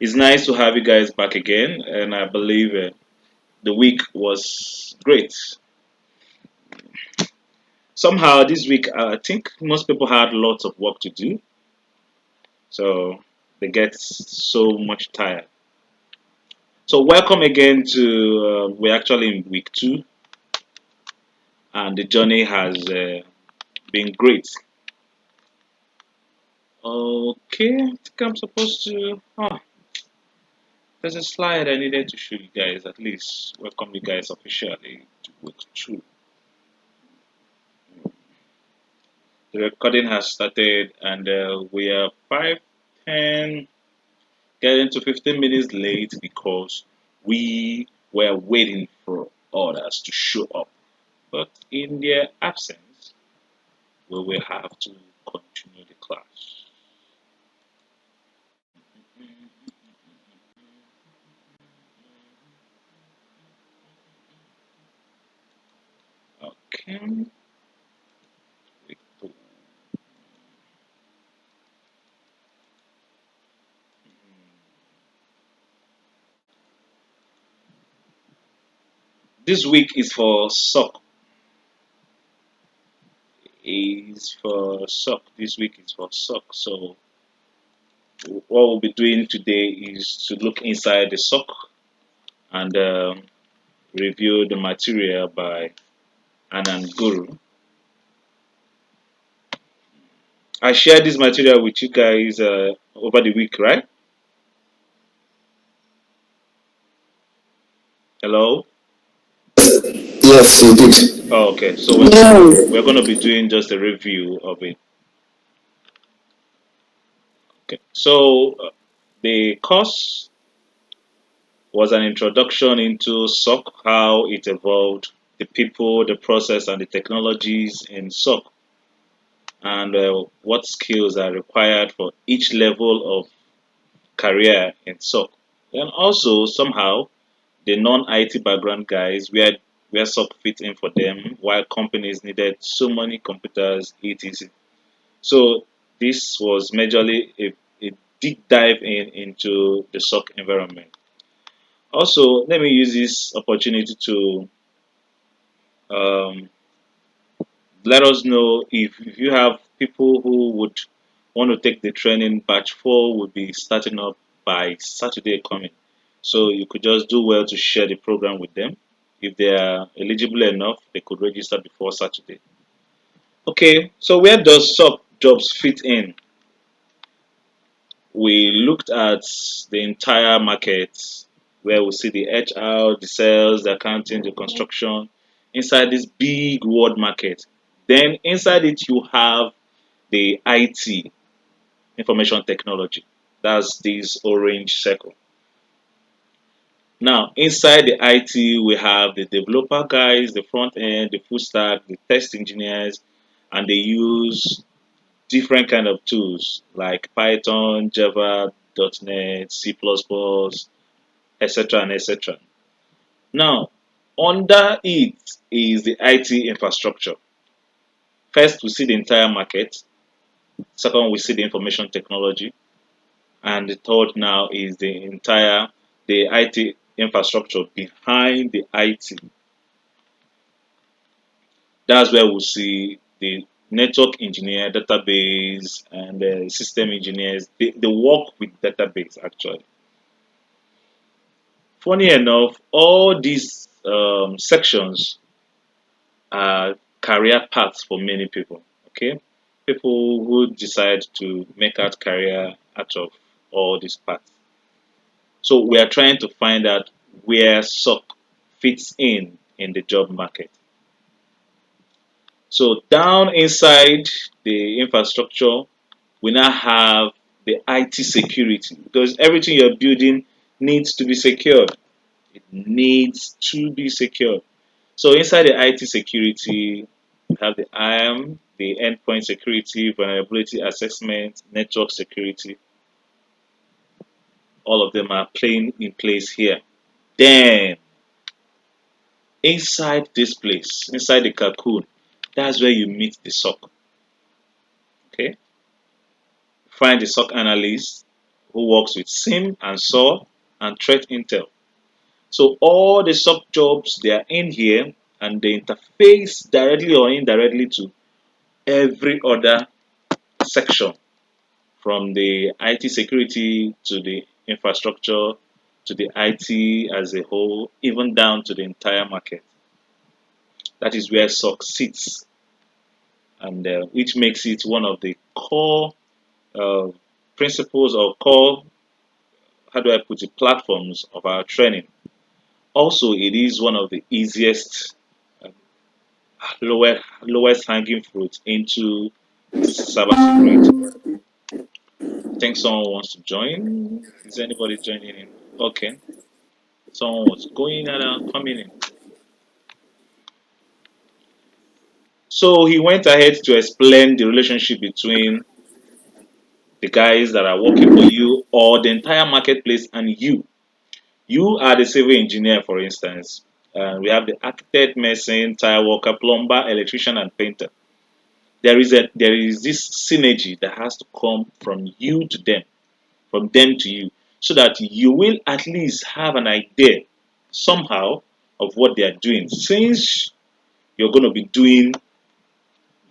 It's nice to have you guys back again, and I believe the week was great. Somehow, this week, I think most people had lots of work to do, so they get so much tired. So, welcome again to we're actually in week 2, and the journey has been great. Okay, I think I'm supposed to. Oh, there's a slide I needed to show you guys, at least welcome you guys officially to week 2. The recording has started, and we are 10, getting to 15 minutes late because we were waiting for others to show up. But in their absence, we will have to continue the class. Okay. This week is for SOC. Is for SOC. This week is for SOC. So what we'll be doing today is to look inside the SOC and review the material by Anand Guru. I shared this material with you guys over the week, right? Hello. Yes, you did. Oh, okay. So we're going to be doing just a review of it. Okay. So the course was an introduction into SOC, how it evolved, the people, the process, and the technologies in SOC, and what skills are required for each level of career in SOC. And also somehow the non-IT background guys where SOC fit in for them, while companies needed so many computers, etc. So this was majorly a deep dive into the SOC environment. Also, let me use this opportunity to um, let us know if you have people who would want to take the training. Batch 4 will be starting up by Saturday coming. So you could just do well to share the program with them. If they are eligible enough, they could register before Saturday. Okay, so where does SOC jobs fit in? We looked at the entire market where we see the HR, the sales, the accounting, the construction inside this big world market. Then inside it, you have the IT, information technology. That's this orange circle. Now, inside the IT, we have the developer guys, the front end, the full stack, the test engineers, and they use different kind of tools like Python, Java, .NET, C++, etc. and etc. Now, under it is the IT infrastructure. First, we see the entire market. Second, we see the information technology, and the third now is the IT infrastructure behind the IT. That's where we see the network engineer, database, and system engineers. They work with database actually. Funny enough, all these sections are career paths for many people. Okay, people who decide to make out career out of all these paths. So we are trying to find out where SOC fits in the job market. So down inside the infrastructure, we now have the IT security because everything you're building needs to be secured. It needs to be secured. So inside the IT security, we have the IAM, the endpoint security, vulnerability assessment, network security. All of them are playing in place here. Then inside this place, inside the cocoon, that's where you meet the SOC. Okay, find the SOC analyst who works with SIM and SAW and threat intel. So all the sub jobs they are in here and they interface directly or indirectly to every other section from the IT security to the infrastructure to the IT as a whole, even down to the entire market. That is where SOC sits, and which makes it one of the core uh, principles or core, how do I put it, platforms of our training. Also, it is one of the easiest, uh, lowest hanging fruit into cybersecurity. I think someone wants to join. Is anybody joining in? Okay. Someone was going and coming in. So he went ahead to explain the relationship between the guys that are working for you or the entire marketplace and you. You are the civil engineer, for instance. We have the architect, mason, tire worker, plumber, electrician, and painter. There is this synergy that has to come from you to them, from them to you, so that you will at least have an idea somehow of what they are doing. Since you're going to be doing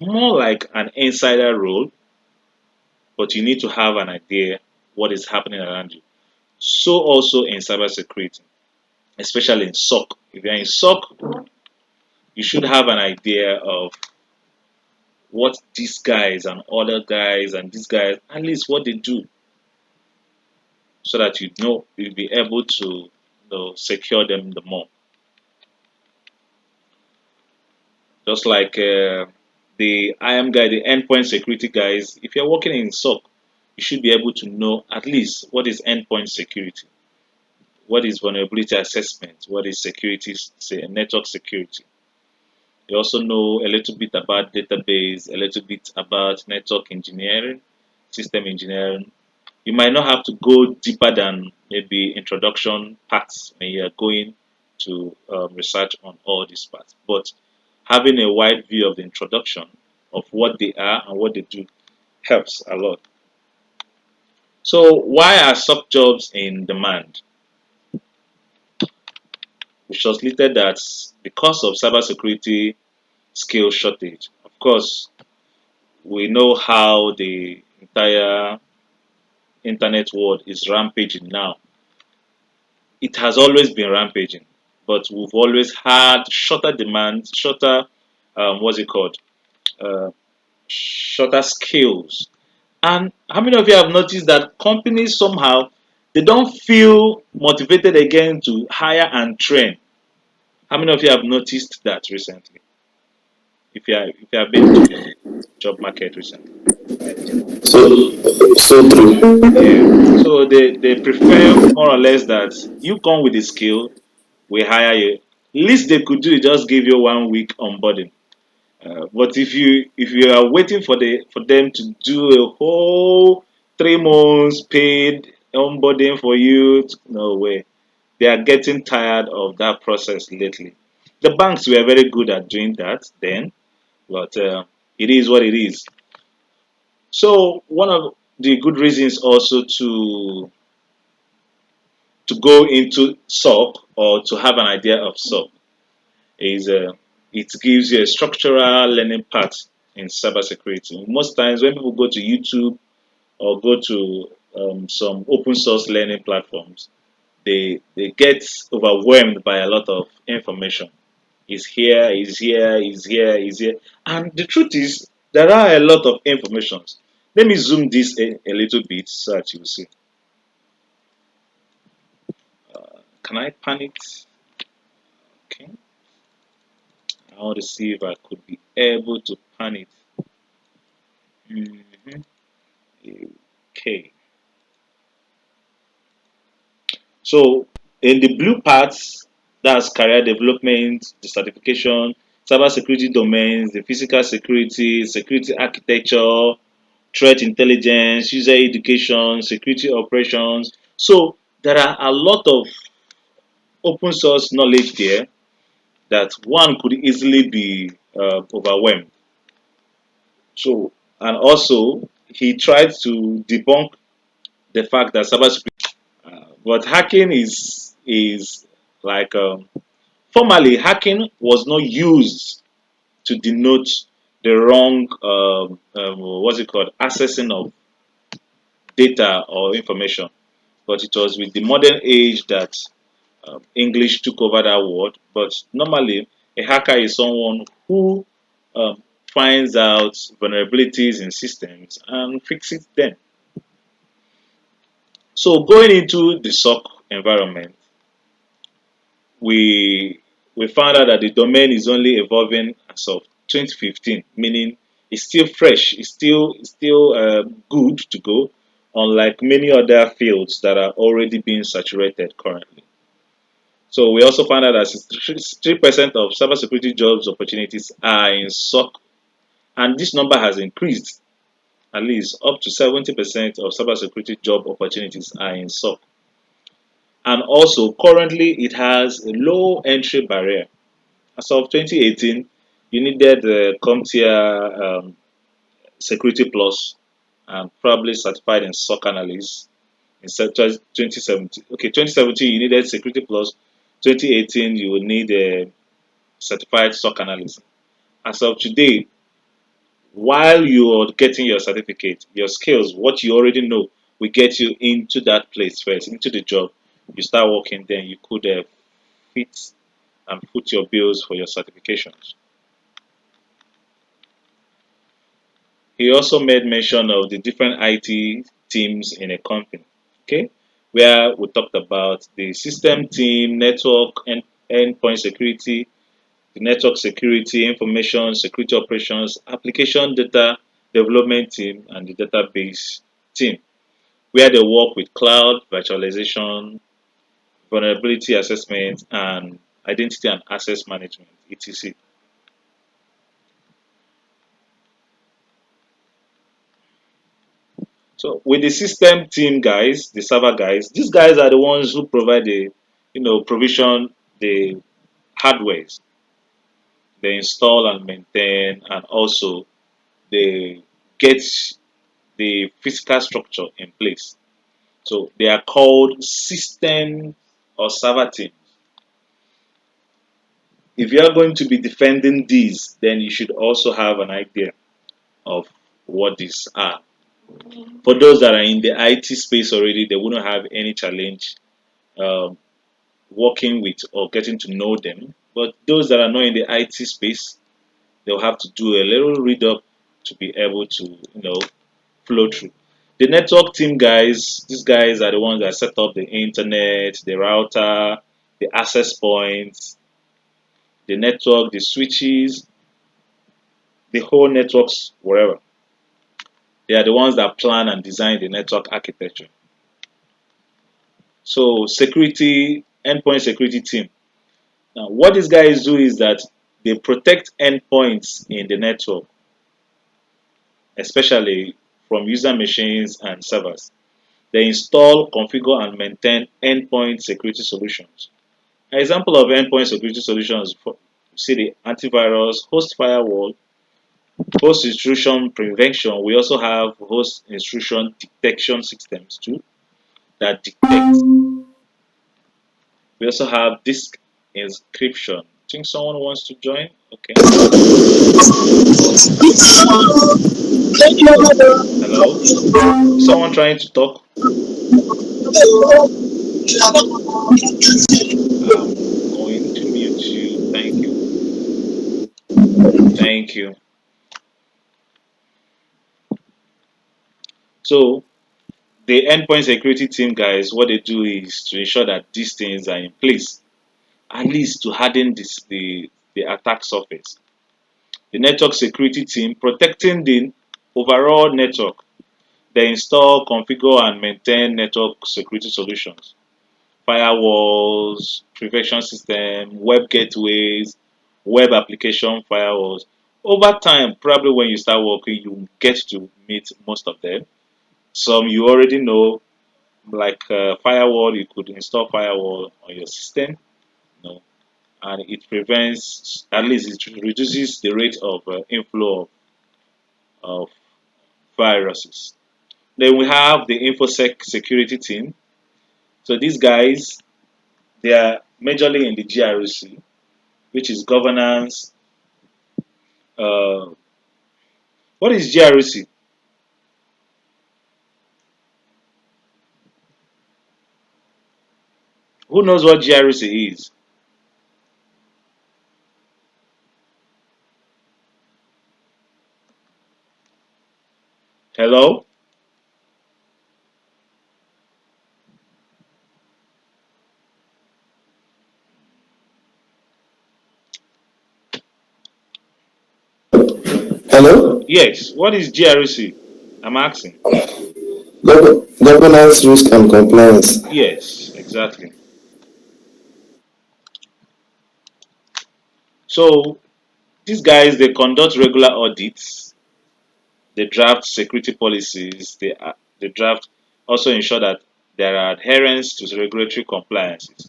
more like an insider role, but you need to have an idea what is happening around you. So also in cybersecurity, especially in SOC. If you're in SOC, you should have an idea of what these guys and other guys and these guys, at least what they do, so that you'll be able to secure them the more. Just like the IAM guy, the endpoint security guys, if you're working in SOC, you should be able to know at least what is endpoint security, what is vulnerability assessment, what is security, say, network security. You also know a little bit about database, a little bit about network engineering, system engineering. You might not have to go deeper than maybe introduction parts when you are going to research on all these parts. But having a wide view of the introduction of what they are and what they do helps a lot. So why are sub jobs in demand? We translated that because of cybersecurity skill shortage. Of course, we know how the entire internet world is rampaging now. It has always been rampaging, but we've always had shorter demands, shorter, what's it called, uh, shorter skills. And how many of you have noticed that companies somehow they don't feel motivated again to hire and train? How many of you have noticed that recently? If you have been to the job market recently, So, so true. yeah. So they prefer more or less that you come with the skill, we hire you. Least they could do is just give you 1 week onboarding. But if you are waiting for them to do a whole 3 months paid onboarding for you, no way. They are getting tired of that process lately. The banks were very good at doing that then, but it is what it is. So one of the good reasons also to go into SOC or to have an idea of SOC is it gives you a structural learning path in cybersecurity. Most times when people go to YouTube or go to some open source learning platforms, they get overwhelmed by a lot of information. Is here, is here, is here, is here. And the truth is, there are a lot of informations. Let me zoom this a little bit so that you will see. Can I pan it? Okay. I want to see if I could be able to pan it. Mhm. Okay. So in the blue parts, that's career development, the certification, cybersecurity domains, the physical security, security architecture, threat intelligence, user education, security operations. So there are a lot of open source knowledge there that one could easily be overwhelmed. So and also he tried to debunk the fact that cybersecurity, but hacking is like formerly hacking was not used to denote the wrong what's it called accessing of data or information, but it was with the modern age that English took over that word. But normally, a hacker is someone who um, finds out vulnerabilities in systems and fixes them. So going into the SOC environment, we we found out that the domain is only evolving as of 2015, meaning it's still fresh, it's still good to go, unlike many other fields that are already being saturated currently. So we also found out that 63% of cybersecurity jobs opportunities are in SOC, and this number has increased at least up to 70% of cybersecurity job opportunities are in SOC. And also, currently, it has a low entry barrier. As of 2018, you needed the CompTIA Security Plus and probably certified in SOC analyst. In 2017, okay, 2017 you needed Security Plus. 2018 you will need a certified SOC analyst. As of today, while you're getting your certificate, your skills, what you already know, will get you into that place first, into the job. You start working, then you could fit and put your bills for your certifications. He also made mention of the different IT teams in a company, okay, where we talked about the system team, network and endpoint security, the network security, information security operations, application data development team, and the database team, where they work with cloud, virtualization, vulnerability assessment, and identity and access management, etc. So with the system team guys, the server guys, these guys are the ones who provide the, provision the hardwares, they install and maintain, and also they get the physical structure in place. So they are called system or server team. If you are going to be defending these, then you should also have an idea of what these are. For those that are in the IT space already, they wouldn't have any challenge um, working with or getting to know them. But those that are not in the IT space, they'll have to do a little read up to be able to, flow through. The network team guys, these guys are the ones that set up the internet, the router, the access points, the network, the switches, the whole networks, wherever. They are the ones that plan and design the network architecture. So security, endpoint security team. Now, what these guys do is that they protect endpoints in the network, especially from user machines and servers. They install, configure, and maintain endpoint security solutions. An example of endpoint security solutions, see the antivirus, host firewall, host intrusion prevention. We also have host intrusion detection systems too that detect. We also have disk encryption. Think someone wants to join? Okay. Hello? Someone trying to talk? I'm going to mute you. Thank you. Thank you. So the endpoint security team guys, what they do is to ensure that these things are in place, at least to harden the attack surface. The network security team protecting the overall network. They install, configure, and maintain network security solutions, firewalls, prevention system, web gateways, web application firewalls. Over time, probably when you start working, you get to meet most of them. Some you already know, like firewall, you could install firewall on your system, you know, and it prevents, at least it reduces the rate of inflow of viruses. Then we have the InfoSec security team. So these guys, they are majorly in the GRC, which is governance. Uh, what is GRC? Who knows what GRC is? Hello? Hello? Yes. What is GRC? I'm asking. Governance, risk, and compliance. Yes, exactly. So these guys, they conduct regular audits, they draft security policies, they draft also ensure that there are adherence to regulatory compliances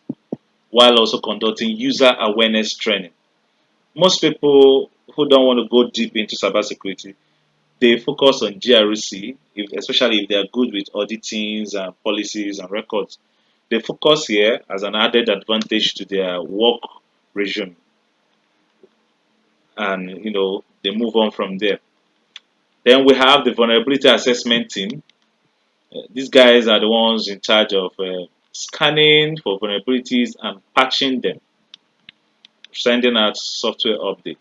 while also conducting user awareness training. Most people who don't want to go deep into cybersecurity, they focus on GRC, especially if they are good with auditings and policies and records. They focus here as an added advantage to their work regime, and they move on from there. Then we have the vulnerability assessment team. These guys are the ones in charge of scanning for vulnerabilities and patching them, sending out software updates.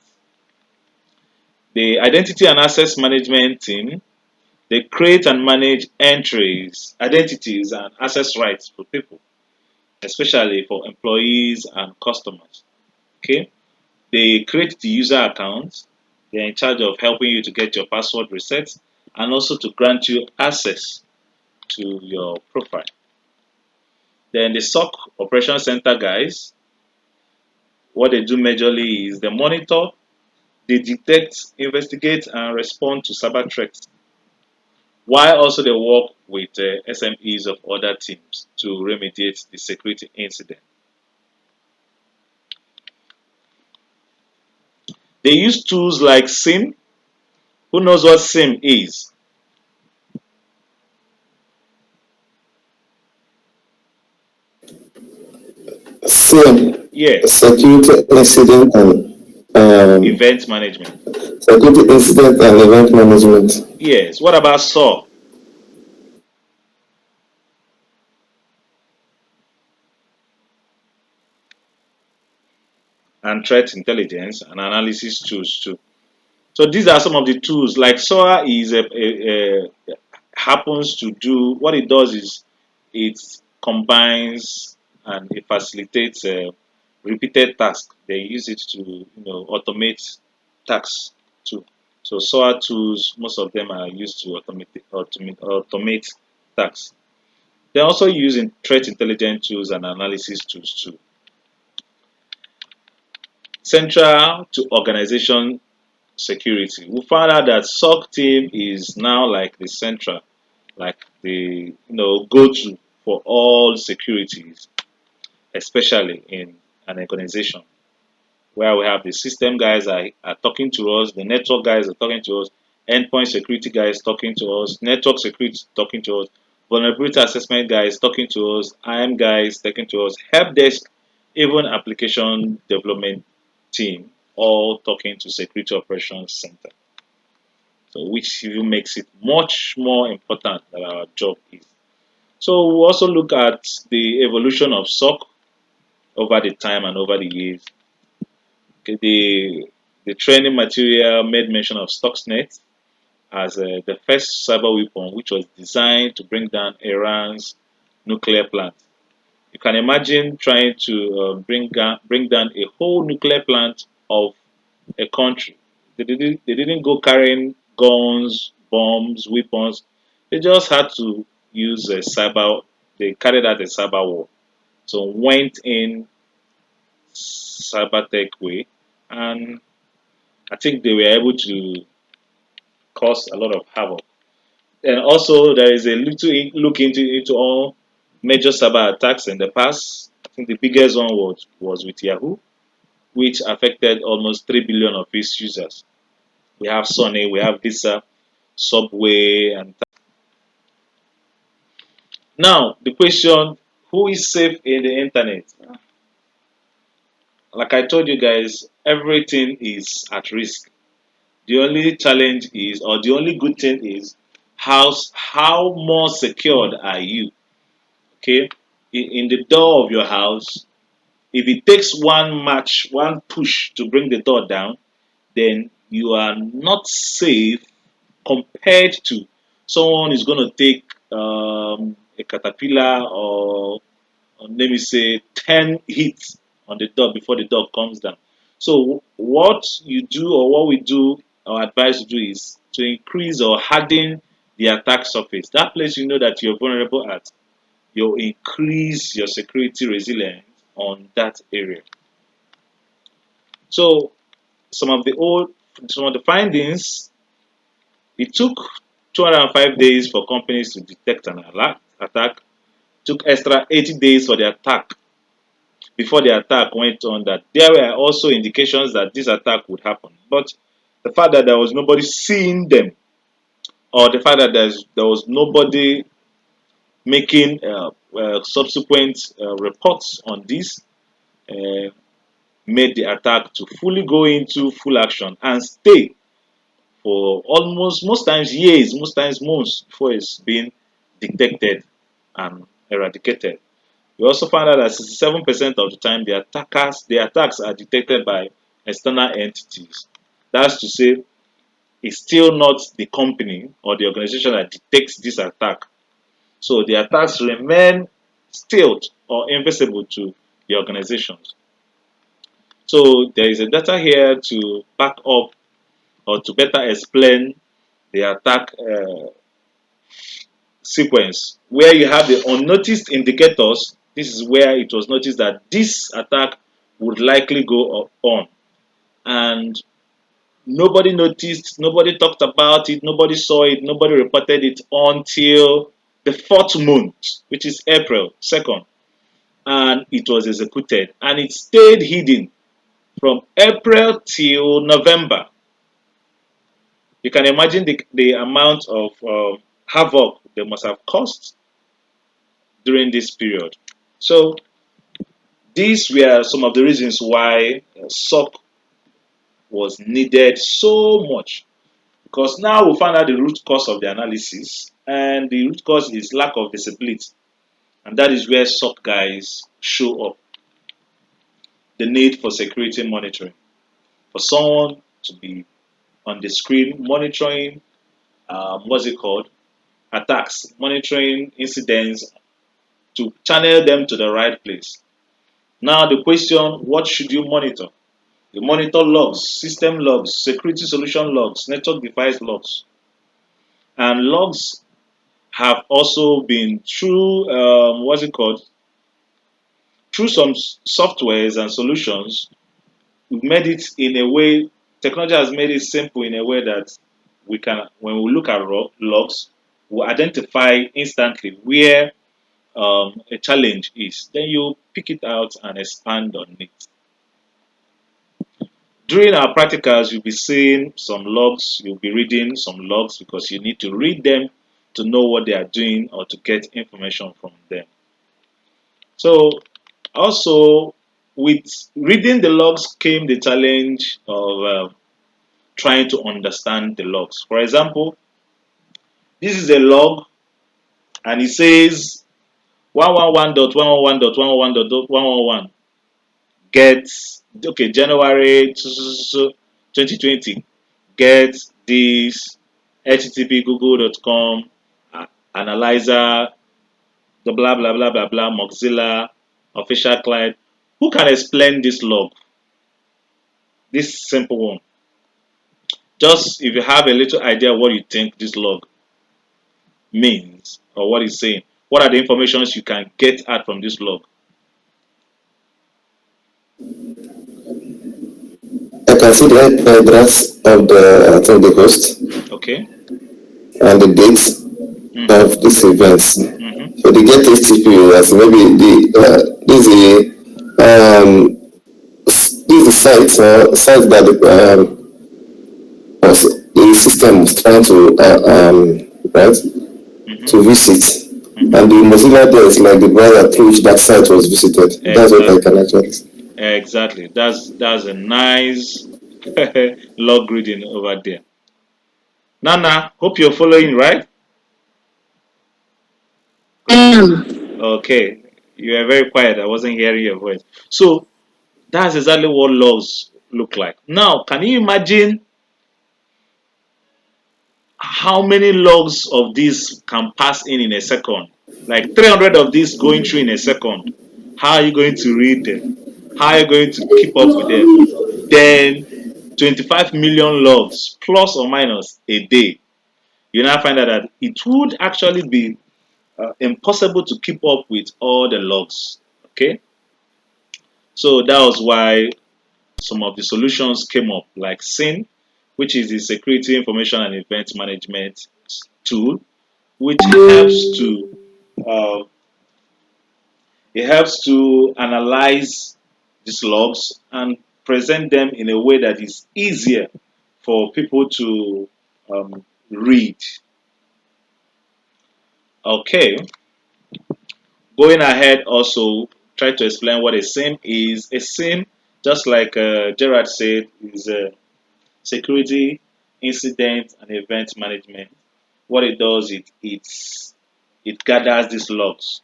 The identity and access management team, they create and manage entries, identities, and access rights for people, especially for employees and customers. Okay, they create the user accounts. They're in charge of helping you to get your password reset and also to grant you access to your profile. Then the SOC Operation Center guys, what they do majorly is they monitor, they detect, investigate, and respond to cyber threats, while also they work with SMEs of other teams to remediate the security incident. They use tools like SIM. Who knows what SIM is? SIM, Yes, security incident and event management. security incident and event management. Yes, what about SAW and threat intelligence and analysis tools too? So these are some of the tools. Like SOA is happens to do what it does is it combines and it facilitates repeated tasks. They use it to automate tasks too. So SOA tools, most of them are used to automate tasks. They're also using threat intelligence tools and analysis tools too. Central to organization security. We found out that SOC team is now like the central, like the go-to for all securities, especially in an organization where we have the system guys are talking to us, the network guys are talking to us, endpoint security guys talking to us, network security talking to us, vulnerability assessment guys talking to us, IM guys talking to us, help desk, even application development team, all talking to security operations center. So which even makes it much more important that our job is. So we also look at the evolution of SOC over the time and over the years. Okay, the training material made mention of Stuxnet as the first cyber weapon, which was designed to bring down Iran's nuclear plant. You can imagine trying to bring down a whole nuclear plant of a country. They didn't go carrying guns, bombs, weapons. They just had to use a cyber. They carried out a cyber war. So went in cyber tech way, and I think they were able to cause a lot of havoc. And also, there is a little look into all major cyber attacks in the past. I think the biggest one was with Yahoo, which affected almost 3 billion of its users. We have Sony, we have Visa, Subway, and Now, the question, who is safe in the internet? Like I told you guys, everything is at risk. The only challenge is, or the only good thing is, how more secured are you? Okay, in the door of your house, if it takes one push to bring the door down, then you are not safe compared to someone is going to take a caterpillar or let me say 10 hits on the door before the door comes down. So what you do or what we do or advise to do is to increase or harden the attack surface. That place you know that you're vulnerable at, you'll increase your security resilience on that area. So some of the findings, it took 205 days for companies to detect an attack, took extra 80 days for the attack before the attack went on, that there were also indications that this attack would happen. But the fact that there was nobody seeing them, or the fact that there was nobody making subsequent reports on this, uh, made the attack to fully go into full action and stay for almost most times years, most times months before it's been detected and eradicated. We also found out that 67% of the time the attacks are detected by external entities. That's to say, it's still not the company or the organization that detects this attack. So the attacks remain stealth or invisible to the organizations. So there is a data here to back up or to better explain the attack sequence, where you have the unnoticed indicators. This is where it was noticed that this attack would likely go on, and nobody noticed, nobody talked about it, nobody saw it, nobody reported it until the fourth month, which is April 2nd, and it was executed, and it stayed hidden from April till November. You can imagine the amount of havoc they must have caused during this period. So these were some of the reasons why SOC was needed so much, because now we found out the root cause of the analysis, and the root cause is lack of visibility, and that is where SOC guys show up. The need for security monitoring, for someone to be on the screen monitoring, what's it called, attacks, monitoring incidents to channel them to the right place. Now the question, what should you monitor? You monitor logs, system logs, security solution logs, network device logs. And logs have also been through, what's it called? Through some softwares and solutions, we've made it in a way, technology has made it simple in a way that we can, when we look at logs, we identify instantly where a challenge is. Then you pick it out and expand on it. During our practicals, you'll be seeing some logs, you'll be reading some logs because you need to read them to know what they are doing or to get information from them. So, also, with reading the logs came the challenge of trying to understand the logs. For example, this is a log and it says 111.111.111.111 gets, okay, January 2020, get this http google.com analyzer, the blah blah blah blah blah, Mozilla official client. Who can explain this log? This simple one. Just if you have a little idea what you think this log means or what it's saying, what are the informations you can get out from this log? I can see the IP address of the host Okay. and the dates Mm-hmm. of these events. Mm-hmm. So they get HTTP, as maybe this is the site site that the system is trying to right Mm-hmm. to visit. And the Mozilla there is like the browser through which that site was visited. That's what I Exactly. can actually say. Exactly. That's a nice log reading over there. Nana, hope you're following, right? Okay. You are very quiet. I wasn't hearing your voice. So that's exactly what logs look like. Now, can you imagine how many logs of this can pass in a second? Like 300 of this going through in a second. How are you going to read them? How are you going to keep up with them? Then 25 million logs plus or minus a day. You now find out that it would actually be impossible to keep up with all the logs. Okay, so that was why some of the solutions came up, like SIN, which is the Security Information and Event Management tool, which uh, helps to analyze these logs and present them in a way that is easier for people to read. Okay, going ahead also try to explain what a SIM is. A SIM, just like Gerard said, is a security incident and event management. What it does, it gathers these logs.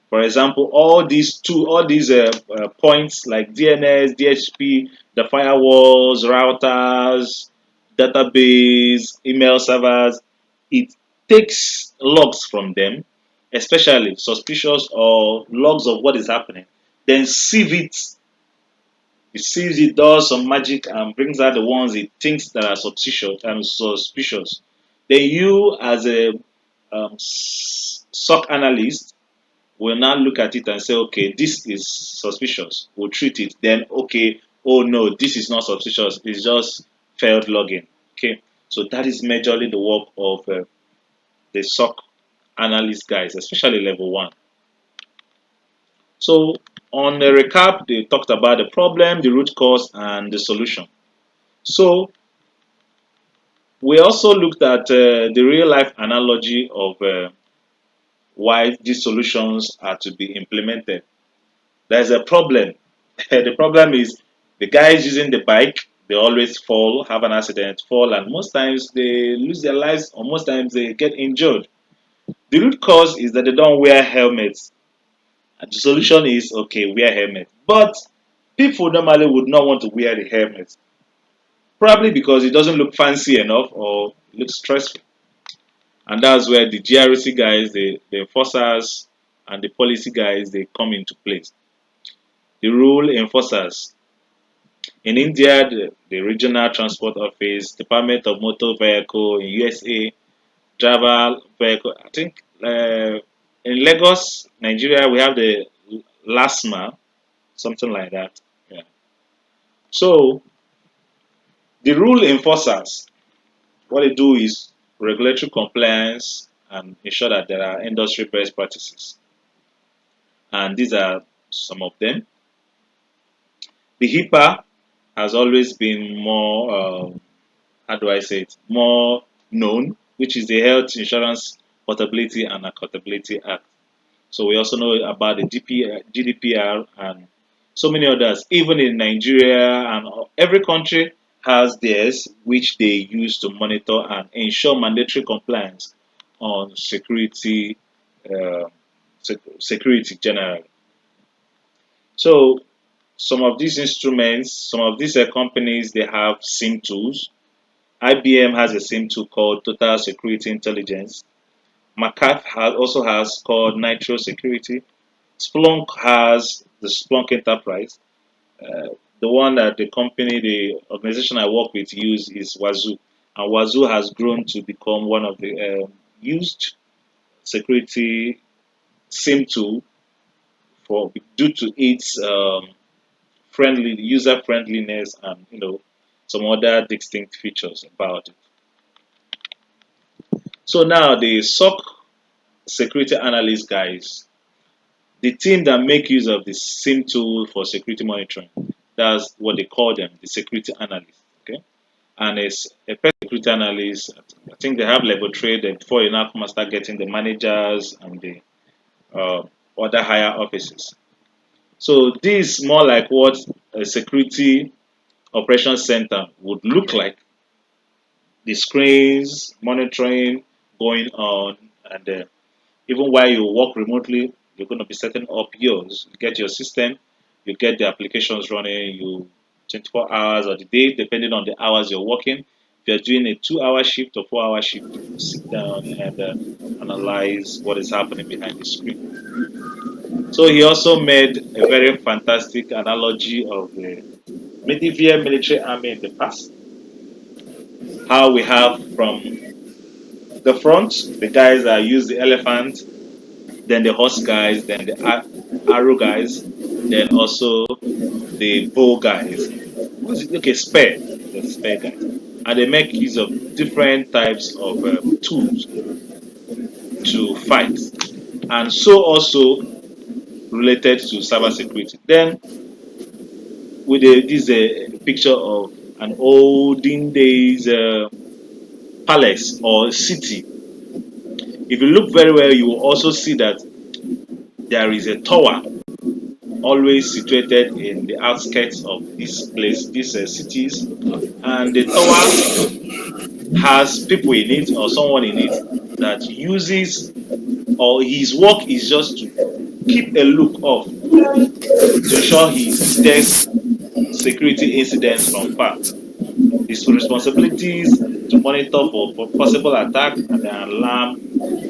For example, all these points like DNS, DHCP, the firewalls, routers, database, email servers, it takes logs from them, especially suspicious or logs of what is happening, then sieve it. It sees it, does some magic, and brings out the ones it thinks that are suspicious. Then you, as a SOC analyst, will now look at it and say, okay, this is suspicious. We'll treat it. Then, okay, oh no, this is not suspicious. It's just failed login. Okay, so that is majorly the work of the SOC analyst guys, especially level one. So, on the recap, they talked about the problem, the root cause, and the solution. So, we also looked at the real life analogy of why these solutions are to be implemented. There's a problem. The problem is the guys using the bike, they always fall, have an accident, fall, and most times they lose their lives, or most times they get injured. The root cause is that they don't wear helmets. And the solution is okay, wear helmet. But people normally would not want to wear the helmet, probably because it doesn't look fancy enough or looks stressful. And that's where the GRC guys, the enforcers, and the policy guys they come into place. The rule enforcers in India, the Regional Transport Office, Department of Motor Vehicle in USA, Driver Vehicle. I think in Lagos, Nigeria, we have the LASMA, something like that. Yeah. So the rule enforcers, what they do is regulatory compliance and ensure that there are industry best practices. And these are some of them. The HIPAA has always been more, how do I say it, more known, which is the Health Insurance Portability and Accountability Act. So we also know about the GDPR and so many others. Even in Nigeria and every country has theirs, which they use to monitor and ensure mandatory compliance on uh, security generally. So some of these instruments, some of these companies, they have SIM tools. IBM has a SIM tool called Total Security Intelligence. McAfee also has called Nitro Security. Splunk has the Splunk Enterprise. The one that the company, the organization I work with use is Wazoo. And Wazoo has grown to become one of the used security SIM tool for due to its friendly user friendliness and some other distinct features about it. So now the SOC security analyst guys, the team that make use of the SIM tool for security monitoring, that's what they call them, the security analysts. Okay, and a person security analyst. I think they have level 3 then before you now come and start getting the managers and the uh, other higher offices. So this is more like what a security operations center would look like. The screens, monitoring going on, and even while you work remotely, you're going to be setting up yours. You get your system, you get the applications running, you 24 hours of the day, depending on the hours you're working. If you're doing a 2 hour shift or 4 hour shift, you sit down and analyze what is happening behind the screen. So he also made a very fantastic analogy of the medieval military army in the past. How we have from the front, the guys that use the elephant, then the horse guys, then the arrow guys, then also the bow guys. What's it? Okay, spear, the spear guys, and they make use of different types of tools to fight, and so also related to cybersecurity. Then with this picture of an olden days palace or city. If you look very well, you will also see that there is a tower always situated in the outskirts of this place, these cities, and the tower has people in it or someone in it that uses or his work is just to keep a look of to ensure he detects security incidents from far. His responsibilities to monitor for possible attack and then alarm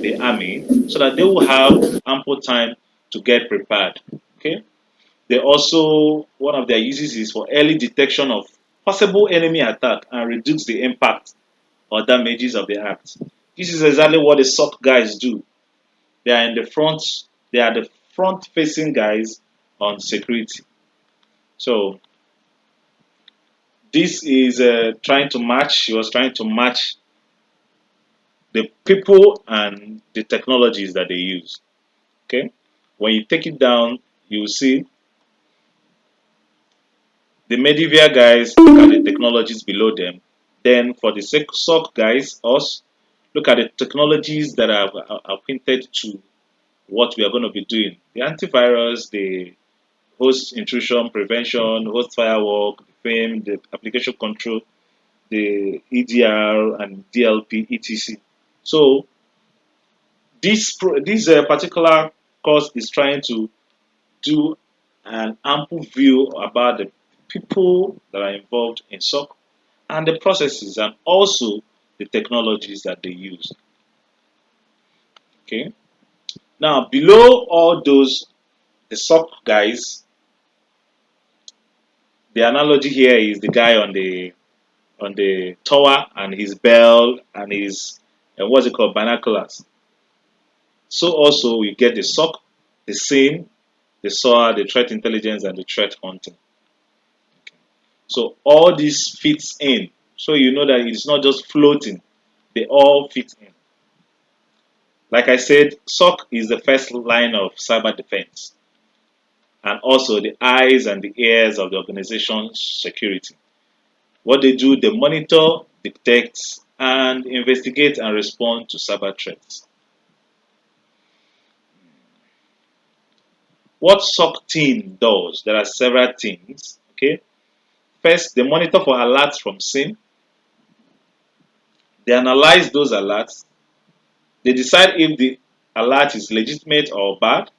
the army so that they will have ample time to get prepared. Okay. They also, one of their uses is for early detection of possible enemy attack and reduce the impact or damages of the act. This is exactly what the SOC guys do. They are in the front, they are the front facing guys on security. So this is he was trying to match the people and the technologies that they use. Okay. When you take it down, you will see the medieval guys look at the technologies below them. Then for the SOC guys, us, look at the technologies that are pointed to what we are going to be doing. The antivirus, the host intrusion prevention, host firewall, the FAME, the application control, the EDR and DLP, etc. So this particular course is trying to do an ample view about the people that are involved in SOC and the processes and also the technologies that they use. Okay. Now below all those, the SOC guys, the analogy here is the guy on the tower and his bell and his what's it called binoculars. So also we get the SOC, the SIM, the SOA, the threat intelligence, and the threat hunting. So all this fits in. So you know that it's not just floating; they all fit in. Like I said, SOC is the first line of cyber defense and also the eyes and the ears of the organization's security. What they do, they monitor, detect, and investigate and respond to cyber threats. What SOC team does, there are several things. Okay, first they monitor for alerts from SIM. They analyze those alerts. They decide if the alert is legitimate or bad.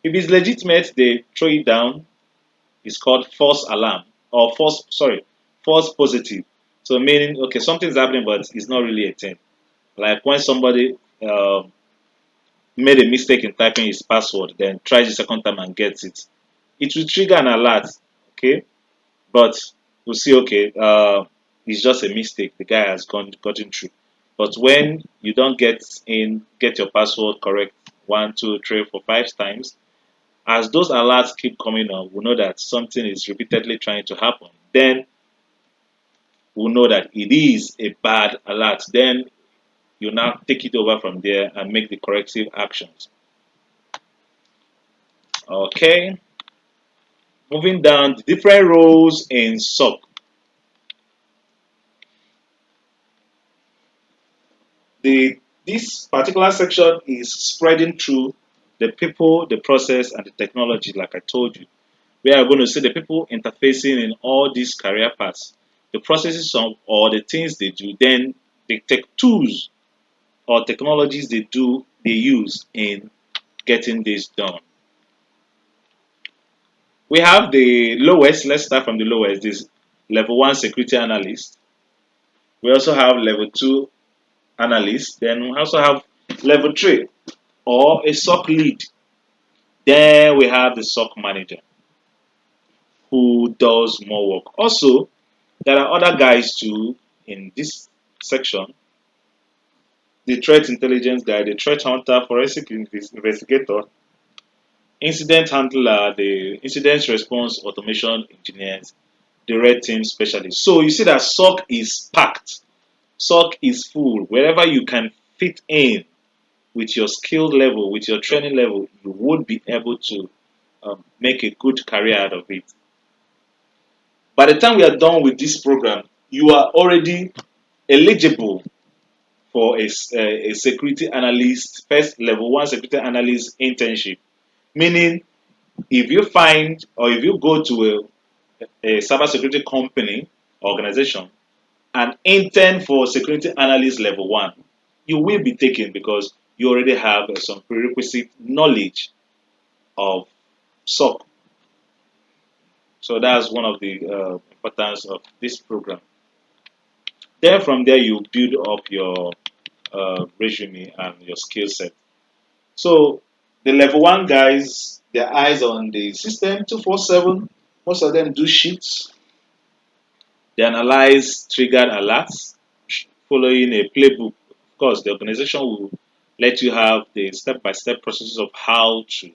If it's legitimate, they throw it down. It's called false alarm or false positive. So meaning, okay, something's happening, but it's not really a thing. Like when somebody made a mistake in typing his password, then tries the second time and gets it, it will trigger an alert. Okay, but we'll see. Okay, it's just a mistake. The guy has gotten through. But when you don't get your password correct 1, 2, 3, 4, 5 times, as those alerts keep coming on, we know that something is repeatedly trying to happen. Then we'll know that it is a bad alert. Then you now take it over from there and make the corrective actions. Okay, moving down the different roles in SOC. the this particular section is spreading through the people, the process, and the technology, like I told you. We are going to see the people interfacing in all these career paths, the processes of or the things they do, then the tech tools or technologies they use in getting this done. We have the lowest, let's start from the lowest, this level one security analyst. We also have level two analyst, then we also have level three or a SOC lead. Then we have the SOC manager who does more work. Also, there are other guys too in this section, the threat intelligence guy, the threat hunter, forensic investigator, incident handler, the incident response automation engineers, the red team specialist. So you see that SOC is packed. SOC is full. Wherever you can fit in with your skill level, with your training level, you would be able to make a good career out of it. By the time we are done with this program, you are already eligible for a security analyst, first level one security analyst internship. Meaning, if you find or if you go to a cybersecurity company organization and intern for security analyst level one, you will be taken because you already have some prerequisite knowledge of SOC. So that's one of the importance of this program. Then from there you build up your resume and your skill set. So the level one guys, their eyes on the system 247. Most of them do sheets. They analyze triggered alerts following a playbook. Of course, the organization will let you have the step-by-step processes of how to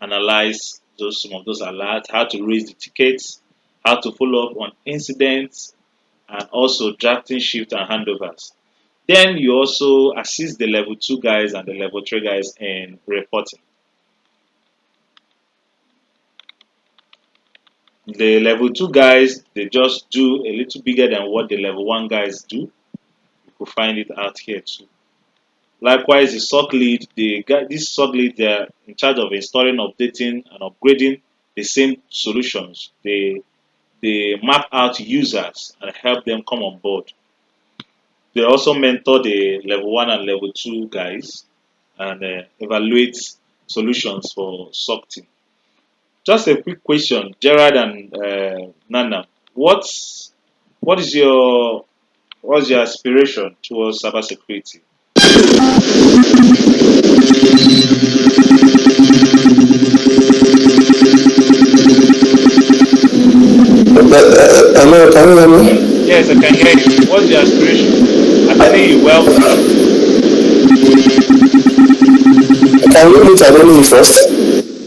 analyze some of those alerts, how to raise the tickets, how to follow up on incidents, and also drafting shift and handovers. Then you also assist the level two guys and the level three guys in reporting. The level two guys they just do a little bigger than what the level one guys do. You could find it out here too. Likewise, the SOC lead, this SOC lead, they're in charge of installing, updating, and upgrading the same solutions. They map out users and help them come on board. They also mentor the level one and level two guys and evaluate solutions for SOC team. Just a quick question, Gerard and Nana. What is what's your aspiration towards cybersecurity? Hello, can you hear me? Yes, I can hear you. What's your aspiration? I can hear you well. Can you mute Adoni first?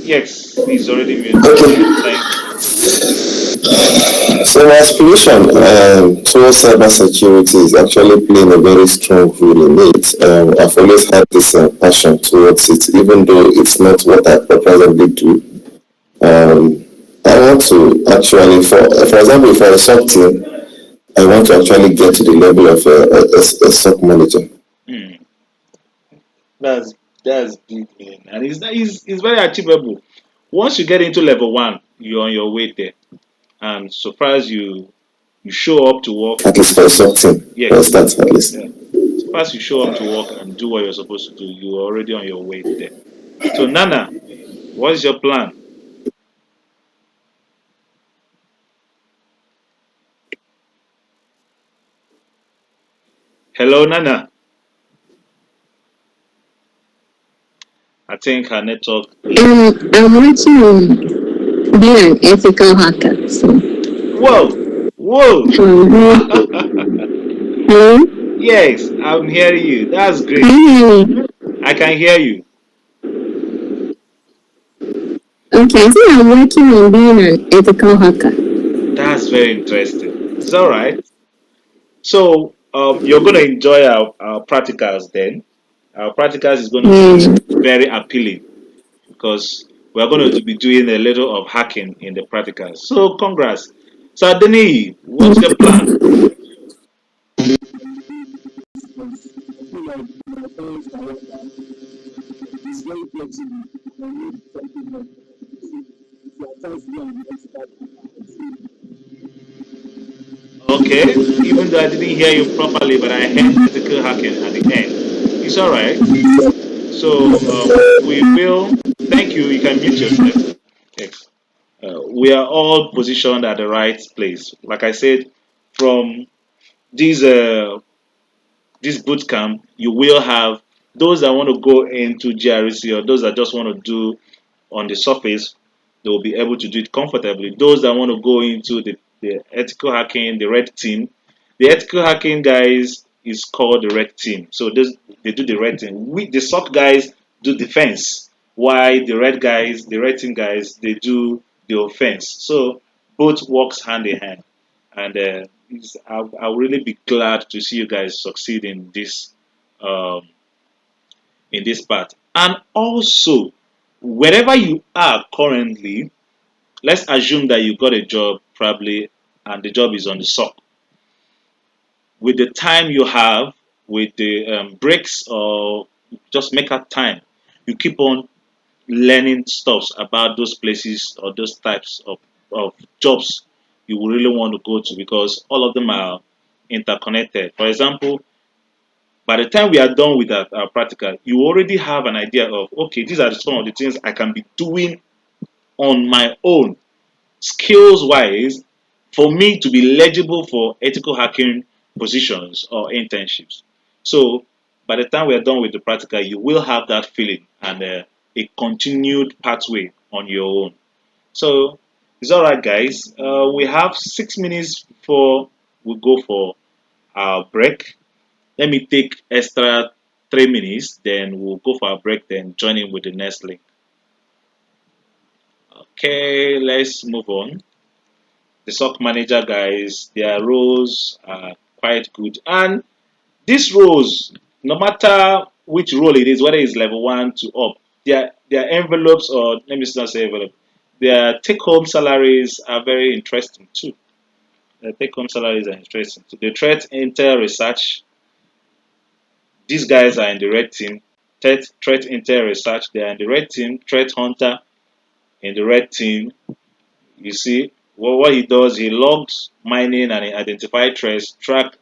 Yes, he's already muted. Okay. Thank you. So my aspiration towards cybersecurity is actually playing a very strong role in it. I've always had this passion towards it, even though it's not what I presently do. Um, I want to actually, for example, for a SOC team, I want to actually get to the level of a SOC manager. Hmm, that's that's big, man, and it's very achievable. Once you get into level one, you're on your way there, and so far as you show up to work, At least for a SOC team, for yes, instance, at least. yeah. So far as you show up to work and do what you're supposed to do, you're already on your way there. So Nana, what's your plan? Hello, Nana. I think her network is. I'm working on being an ethical hacker. So, Whoa, whoa. hello? Yes, I'm hearing you. That's Can great. you hear me? I can hear you. Okay, so I'm working on being an ethical hacker. That's very interesting. It's all right. So you're going to enjoy our practicals then. Our practicals is going to be Yeah. very appealing because we're going to be doing a little of hacking in the practicals. So congrats. So Adeni, what's your plan? Okay, even though I didn't hear you properly, but I heard ethical hacking at the end. It's all right. So we will. Thank you. You can mute yourself. Yes. We are all positioned at the right place. Like I said, from this this boot camp, you will have those that want to go into GRC or those that just want to do on the surface. They will be able to do it comfortably. Those that want to go into the ethical hacking, the red team, the ethical hacking guys is called the red team. So this, they do the red team. We the SOC guys do defense. Why the red guys, the red team guys, they do the offense. So both works hand in hand. And I'll really be glad to see you guys succeed um, in this part. And also, wherever you are currently, let's assume that you got a job probably, and the job is on the SOC. With the time you have, with the breaks, or just make up time, you keep on learning stuff about those places or those types of jobs you will really want to go to, because all of them are interconnected. For example, by the time we are done with our practical, you already have an idea of, okay, these are some of the things I can be doing on my own, skills wise, for me to be eligible for ethical hacking positions or internships. So by the time we are done with the practical, you will have that feeling and a continued pathway on your own. So it's all right, guys. We have 6 minutes before we go for our break. Let me take extra 3 minutes, then we'll go for a break, then join in with the next link. Okay, let's move on. The SOC manager guys, their roles are quite good. And these roles, no matter which role it is, whether it's level one to up, their envelopes, or let me not say envelope, their take home salaries are very interesting too. The take home salaries are interesting. So the threat intel research, these guys are in the red team. Threat intel research, they are in the red team. Threat hunter in the red team. You see, what he does, he logs mining and he identifies threats, track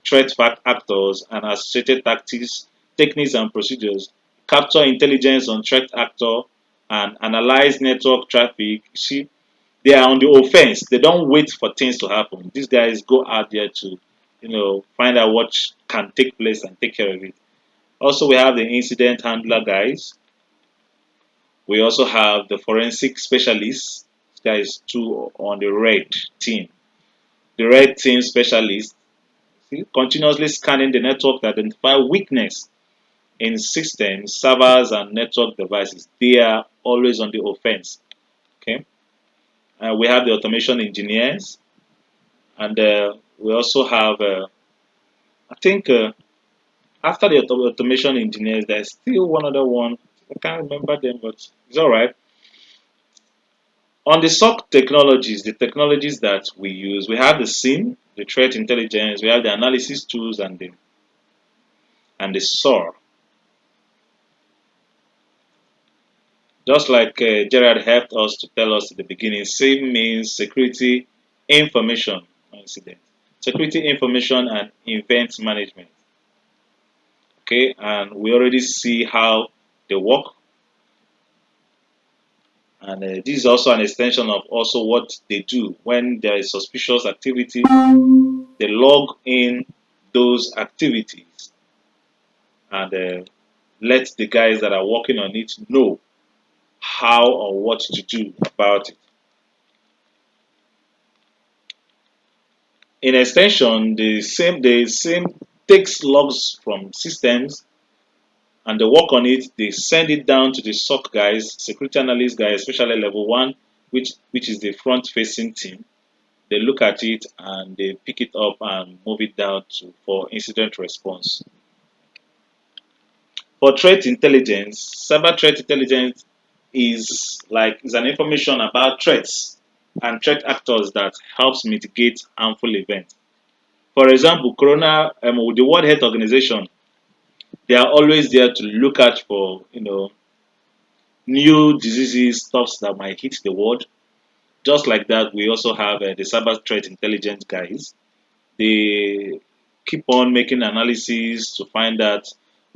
threat actors and associated tactics, techniques and procedures, capture intelligence on threat actor, and analyze network traffic. You see, they are on the offense. They don't wait for things to happen. These guys go out there to, find out what can take place and take care of it. Also, we have the incident handler guys. We also have the forensic specialists. These guys too on the red team. The red team specialists continuously scanning the network to identify weakness in systems, servers, and network devices. They are always on the offense. Okay. We have the automation engineers, and we also have, I think, after the automation engineers, there's still one other one. I can't remember them, but it's all right. On the SOC technologies, the technologies that we use, we have the SIM, the threat intelligence, we have the analysis tools, and the SOAR. Just like Gerard helped us to tell us at the beginning, SIM means security information incident, security information and event management. Okay, and we already see how they work, and this is also an extension of also what they do when there is suspicious activity. They log in those activities and let the guys that are working on it know how or what to do about it. In extension, the same takes logs from systems and they work on it. They send it down to the SOC guys, security analyst guys, especially level one, which is the front facing team. They look at it and they pick it up and move it down to for incident response. For threat intelligence, cyber threat intelligence is an information about threats and threat actors that helps mitigate harmful events. For example, Corona, the World Health Organization, They are always there to look out for new diseases, stuffs that might hit the world. Just like that, we also have the cyber threat intelligence guys. They keep on making analysis to find out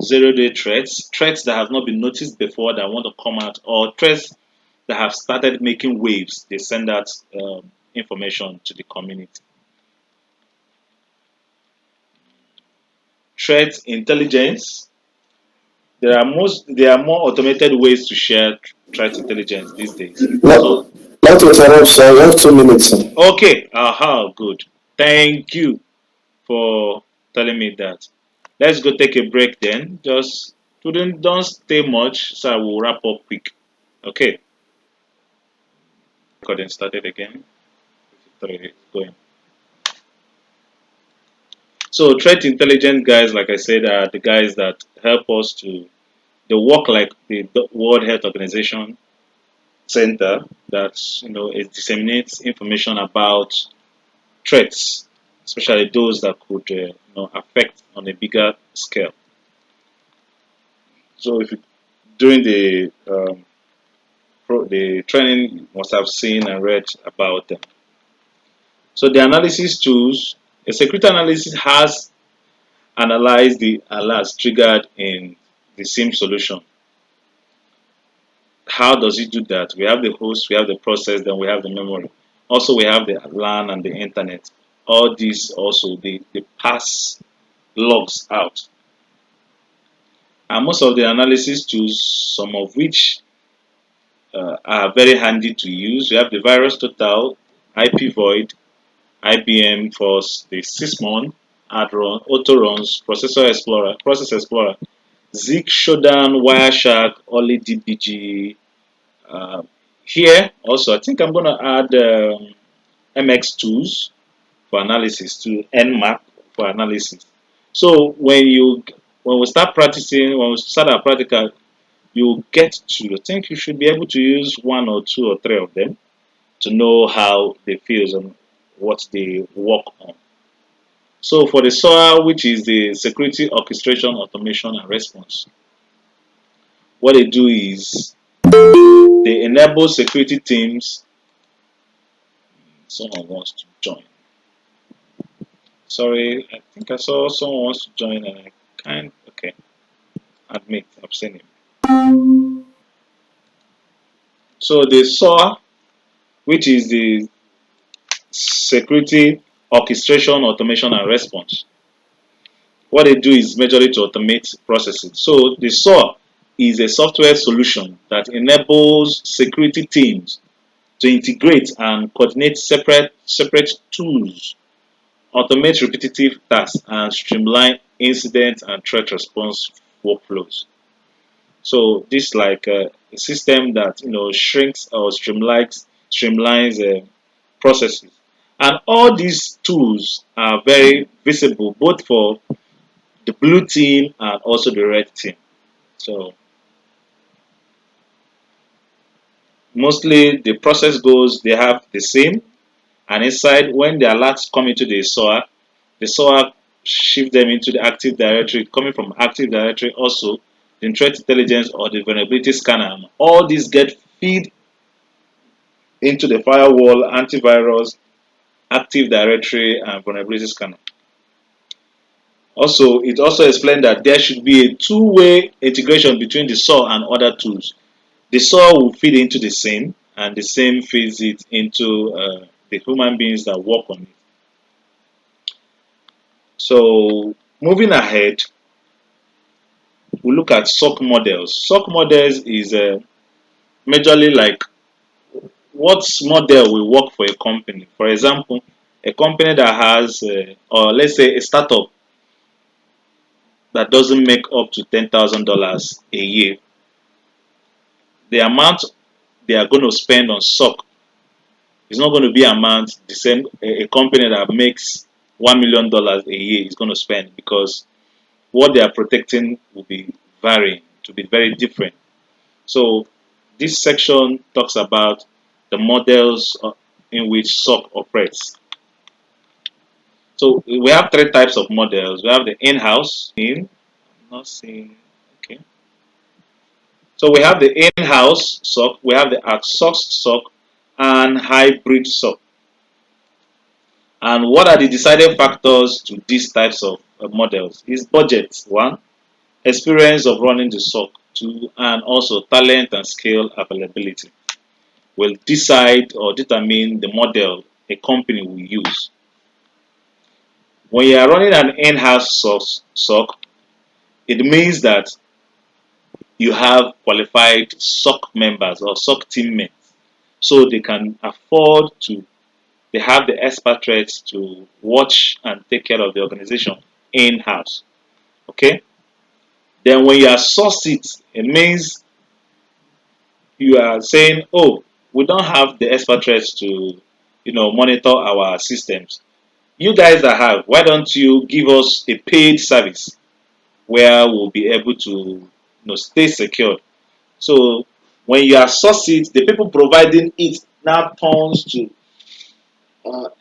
zero-day threats, threats that have not been noticed before that want to come out, or threats that have started making waves. They send out information to the community. Threat intelligence. There are more automated ways to share threat intelligence these days. Not, So not to interrupt, sir. You have 2 minutes, sir. okay, aha, good. Thank you for telling me that. Let's go take a break then. Just don't stay much, so I will wrap up quick. Okay, recording started again. Three, going. So threat intelligence guys, like I said, are the guys that help us to they work like the World Health Organization center that it disseminates information about threats, especially those that could affect on a bigger scale. So if you, during the training, you must have seen and read about them. So the analysis tools, a security analysis has analyzed the alerts triggered in the SIM solution. How does it do that? We have the host, we have the process, then we have the memory. Also, we have the LAN and the internet. All these also they pass logs out. And most of the analysis tools, some of which are very handy to use. We have the virus total, IP void, IBM for the Sysmon, Adron, Autoruns, Process Explorer, Zik, Shodan, Wireshark, Oli DBG. Uh, Here also, I think I'm going to add MX tools for analysis to Nmap for analysis. So when we start practicing, when we start our practical, you get to. I think you should be able to use one or two or three of them to know how they feel and what they work on. So for the SOA, which is the Security Orchestration, Automation, and Response, what they do is they enable security teams. Someone wants to join. Sorry, I think I saw someone wants to join and I can't. Okay, admit, I've seen him. So the SOA, which is the Security Orchestration, Automation, and Response, what they do is majorly to automate processing. So the SOA is a software solution that enables security teams to integrate and coordinate separate tools, automate repetitive tasks, and streamline incident and threat response workflows. So this is like a system that shrinks or streamlines processes, and all these tools are very visible both for the blue team and also the red team. So mostly the process goes they have the same, and inside when the alerts come into the SOA shift them into the active directory. Coming from active directory also the threat intelligence or the vulnerability scanner. And all these get feed into the firewall, antivirus, active directory, and vulnerability scanner. Also, it also explained that there should be a two-way integration between the SOA and other tools. The SOA will feed into the same, and the same feeds it into the human beings that work on it. So, moving ahead, we look at SOC models. SOC models is majorly like what model will work for a company. For example, a company that has, or let's say a startup that doesn't make up to $10,000 a year, the amount they are going to spend on SOC is not going to be amount the same a company that makes $1 million a year is going to spend, because what they are protecting will be varying, to be very different. So this section talks about the models in which SOC operates. So we have three types of models. We have the in-house team, Not seeing. Okay. So we have the in-house SOC, we have the outsourced SOC, and hybrid SOC. And what are the deciding factors to these types of models? Is budget one, experience of running the SOC two, and also talent and skill availability will decide or determine the model a company will use. When you are running an in-house SOC, it means that you have qualified SOC members or SOC teammates, so they can afford to. They have the expertise to watch and take care of the organization in-house. Okay. Then when you are source it means you are saying, "Oh, we don't have the expertise to, monitor our systems. You guys that have, why don't you give us a paid service where we'll be able to, stay secured?" So when you are source it, the people providing it now turns to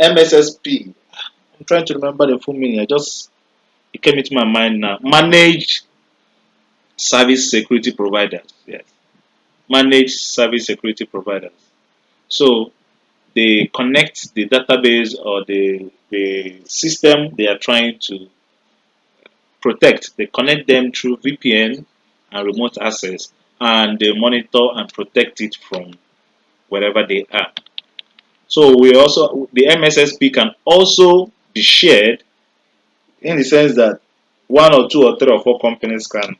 MSSP. I'm trying to remember the full meaning. It came into my mind now. Managed service security providers. Yes, managed service security providers. So they connect the database or the system they are trying to protect. They connect them through VPN and remote access, and they monitor and protect it from wherever they are. So the MSSP can also be shared in the sense that one or two or three or four companies can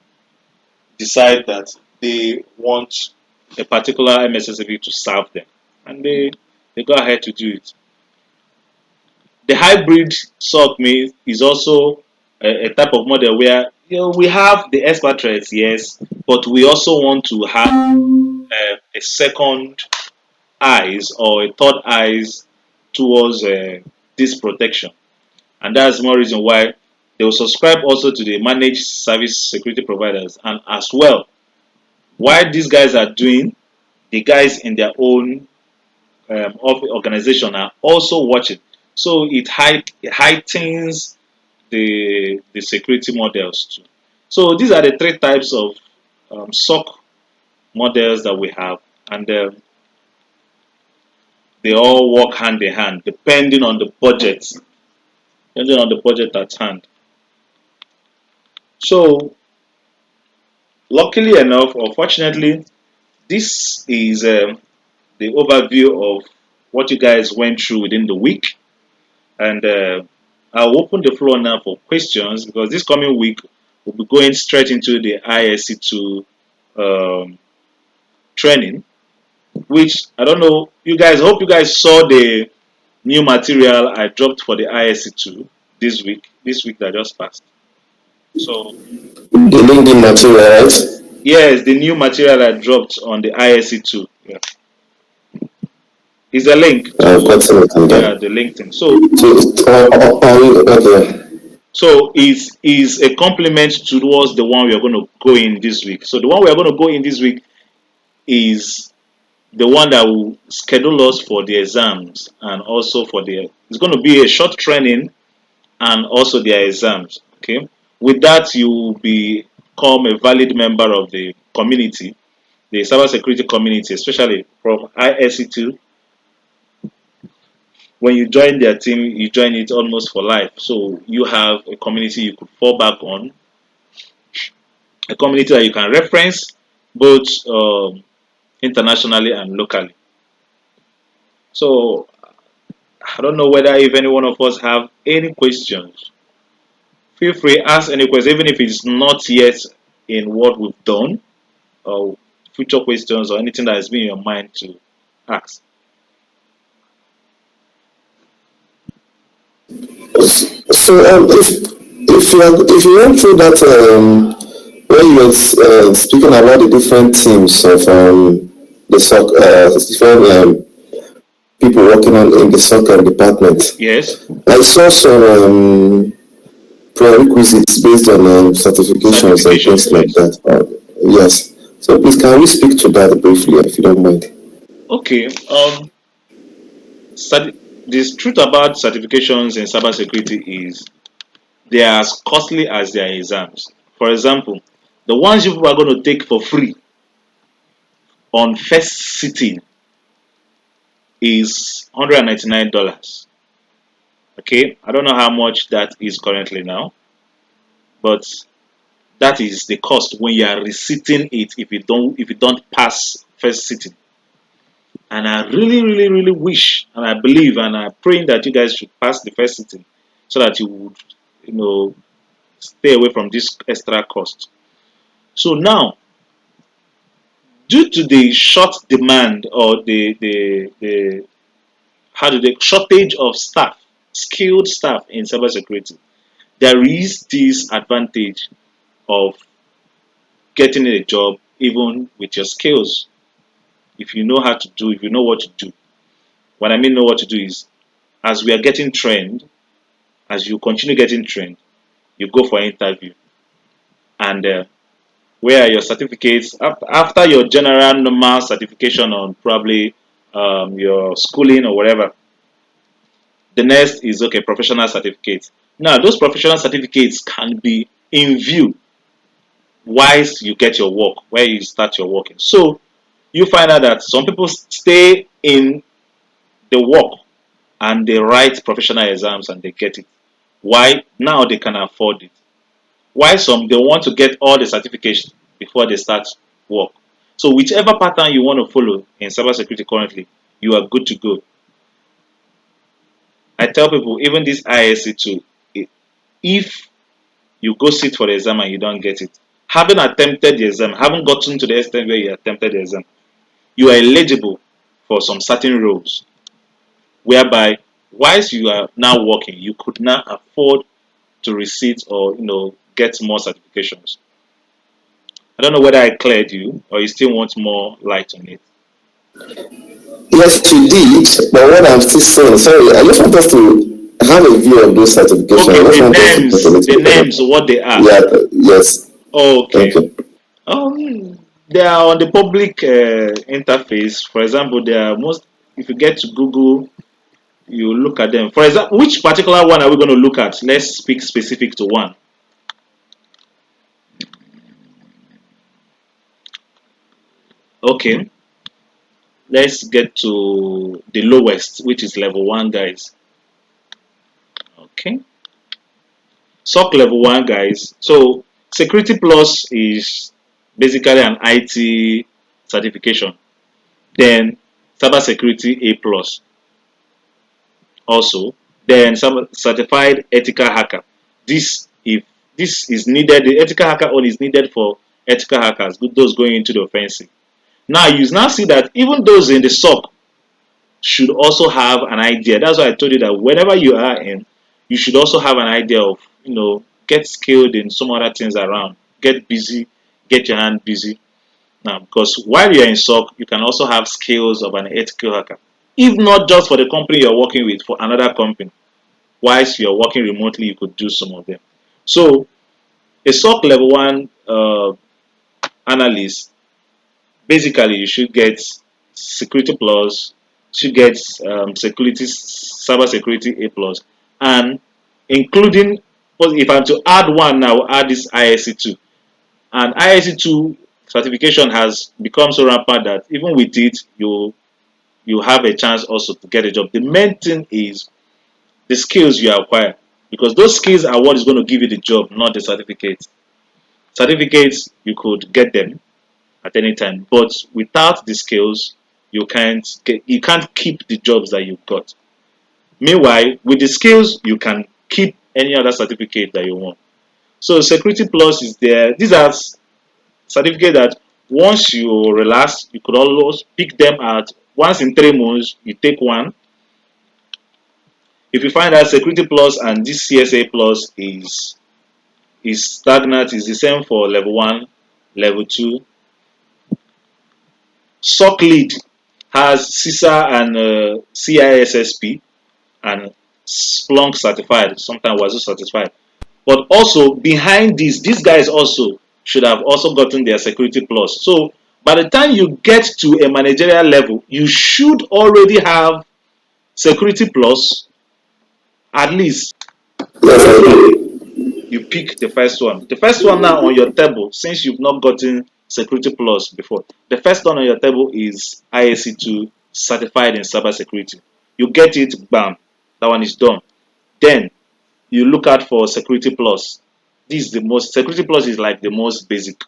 decide that they want a particular MSSP to serve them, and they go ahead to do it. The hybrid SOC is also a type of model where we have the expertise, yes, but we also want to have a second eyes or a third eyes towards this protection, and that's more reason why they will subscribe also to the managed service security providers, and as well, while these guys are doing, the guys in their own organization are also watching. So it heightens the security models too. So these are the three types of SOC models that we have, and they all work hand in hand depending on the budget at hand. So luckily enough, or fortunately, this is the overview of what you guys went through within the week. And I'll open the floor now for questions because this coming week we'll be going straight into the ISC2 um, training, which I don't know. You guys, hope you guys saw the new material I dropped for the ISC2 this week that just passed. So, The LinkedIn material, right? yes, the new material I dropped on the ISC2. Yeah. Is a link I've to, gotten it on yeah, that. the LinkedIn. So Okay. is a complement towards the one we are going to go in this week. So the one we are going to go in this week is the one that will schedule us for the exams and also for the. It's going to be a short training and also their exams. Okay. With that, you will become a valid member of the community, the cybersecurity community, especially from ISC2. When you join their team, you join it almost for life. So you have a community you could fall back on, a community that you can reference both internationally and locally. So I don't know whether if any one of us have any questions. Feel free ask any question, even if it's not yet in what we've done, or future questions or anything that has been in your mind to ask. So if you went through that when you were speaking about the different teams of the different people working on in the soccer department, Yes, I saw some prerequisites based on certifications and certifications. things like Yes. that. Yes. So please, can we speak to that briefly, if you don't mind? Okay. The truth about certifications in cybersecurity is they are as costly as their exams. For example, the ones you people are going to take for free on first sitting is $199. Okay, I don't know how much that is currently now, but that is the cost when you are resitting it if you don't pass first sitting. And I really, really, really wish and I believe and I'm praying that you guys should pass the first sitting so that you would, you know, stay away from this extra cost. So now, due to the short demand or the how do they shortage of staff, skilled staff in cybersecurity, there is this advantage of getting a job even with your skills. If you know how to do, if you know what to do. What I mean know what to do is as we are getting trained, as you continue getting trained, you go for an interview and where are your certificates after your general normal certification on probably your schooling or whatever. The next is okay, professional certificates. Now, those professional certificates can be in view once you get your work, where you start your working. So you find out that some people stay in the work and they write professional exams and they get it. Why? Now they can afford it. Why some they want to get all the certifications before they start work. So whichever pattern you want to follow in cybersecurity currently, you are good to go. I tell people even this ISC too, if you go sit for the exam and you don't get it, having attempted the exam, having gotten to the extent where you attempted the exam, you are eligible for some certain roles whereby whilst you are now working, you could now afford to receive or get more certifications. I don't know whether I cleared you or you still want more light on it. Yes, you did, but what I'm still saying, sorry, I just want us to have a view of those certifications. I Okay, just want us to talk a the little bit names, about. what they are. Yeah, yes, thank Okay. you. They are on the public interface. For example, they are most. If you get to Google, you look at them. For example, which particular one are we going to look at? Let's speak specific to one. Okay, let's get to the lowest, which is level one, guys. Okay, SOC level one, guys. So Security Plus is basically an IT certification. Then Cybersecurity A plus also. Then some certified ethical hacker. This if this is needed, the ethical hacker only is needed for ethical hackers, those going into the offensive. Now you now see that even those in the SOC should also have an idea. That's why I told you that whenever you are in, you should also have an idea of, get skilled in some other things around. Get busy, get your hand busy. Now, because while you're in SOC, you can also have skills of an ethical hacker. If not just for the company you're working with, for another company. Whilst you're working remotely, you could do some of them. So, a SOC level one analyst, basically, you should get Security Plus, should get Cyber Security A Plus, and including, if I'm to add one now, add this ISC2. And ISC2 certification has become so rampant that even with it, you have a chance also to get a job. The main thing is the skills you acquire because those skills are what is going to give you the job, not the certificates. Certificates you could get them at any time, but without the skills, you can't keep the jobs that you've got. Meanwhile, with the skills, you can keep any other certificate that you want. So Security Plus is there. These are certificate that once you relax, you could always pick them out. Once in 3 months, you take one. If you find that Security Plus and this CSA Plus is stagnant, is the same for level one, level two. SOC lead has CISA and CISSP and Splunk certified, sometimes WASU certified. But also behind this, these guys also should have also gotten their Security Plus. So by the time you get to a managerial level, you should already have Security Plus at least. Yes, I do. You pick the first one. The first one now on your table, since you've not gotten Security Plus before, the first one on your table is ISC2 certified in cybersecurity. You get it, bam, that one is done. Then you look out for Security Plus. This is the most Security Plus is like the most basic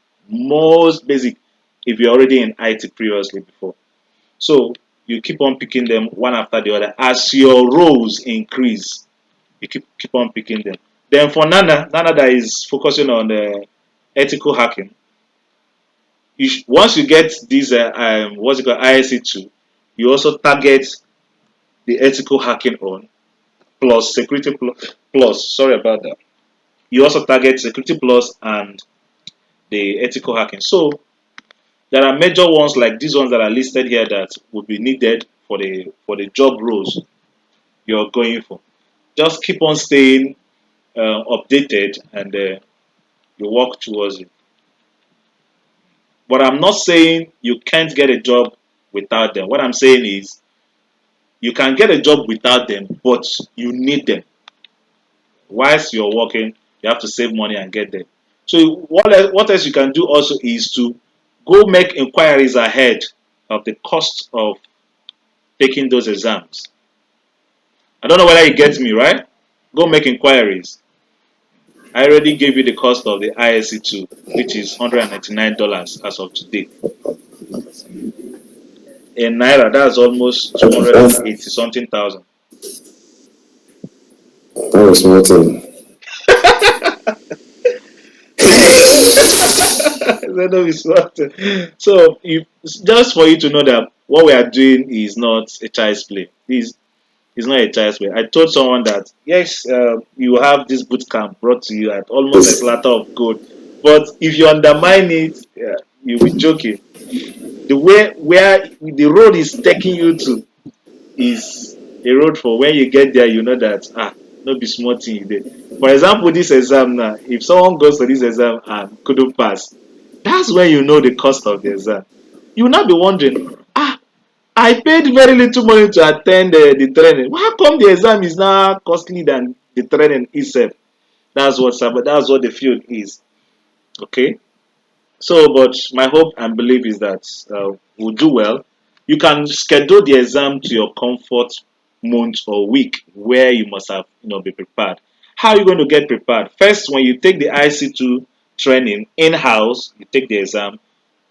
if you're already in IT previously before. So you keep on picking them one after the other as your roles increase. You keep on picking them. Then for Nana that is focusing on ethical hacking. Once you get these what's it called ISC2, you also target the ethical hacking on plus security plus. Sorry about that. You also target security plus and the ethical hacking. So there are major ones like these ones that are listed here that would be needed for the job roles you're going for. Just keep on staying updated and you work towards it. But I'm not saying you can't get a job without them. What I'm saying is you can get a job without them, but you need them. Whilst you're working, you have to save money and get them. So what else you can do also is to go make inquiries ahead of the cost of taking those exams. I don't know whether you get me, right? Go make inquiries. I already gave you the cost of the ISC2, which is $199 as of today. In Naira, that's almost That 280 something thousand. was nothing. That is what. So, just for you to know that what we are doing is not a child's play. It's not a child's play. I told someone that yes, you have this boot camp brought to you at almost a Yes. platter of gold, but if you undermine it, you'll be joking. The way where the road is taking you to is a road for when you get there, you know that not be small thing you did. For example, this exam now, if someone goes for this exam and couldn't pass, that's when you know the cost of the exam. You will not be wondering, I paid very little money to attend the training. How come the exam is now costly than the training itself? That's what the field is. Okay. So, but my hope and belief is that we'll do well. You can schedule the exam to your comfort month or week where you must have be prepared. How are you going to get prepared? First, when you take the IC2 training in house, you take the exam.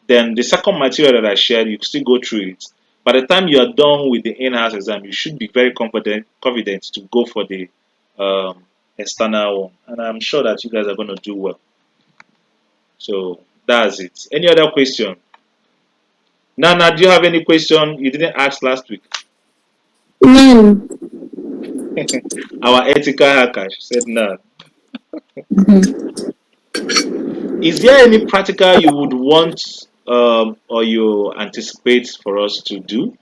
Then the second material that I shared, you still go through it. By the time you are done with the in-house exam, you should be very confident to go for the external one. And I'm sure that you guys are going to do well. So that's it. Any other question? Nana, do you have any question you didn't ask last week? None. Our ethical hacker she said no. Mhm. Is there any practical you would want or you anticipate for us to do,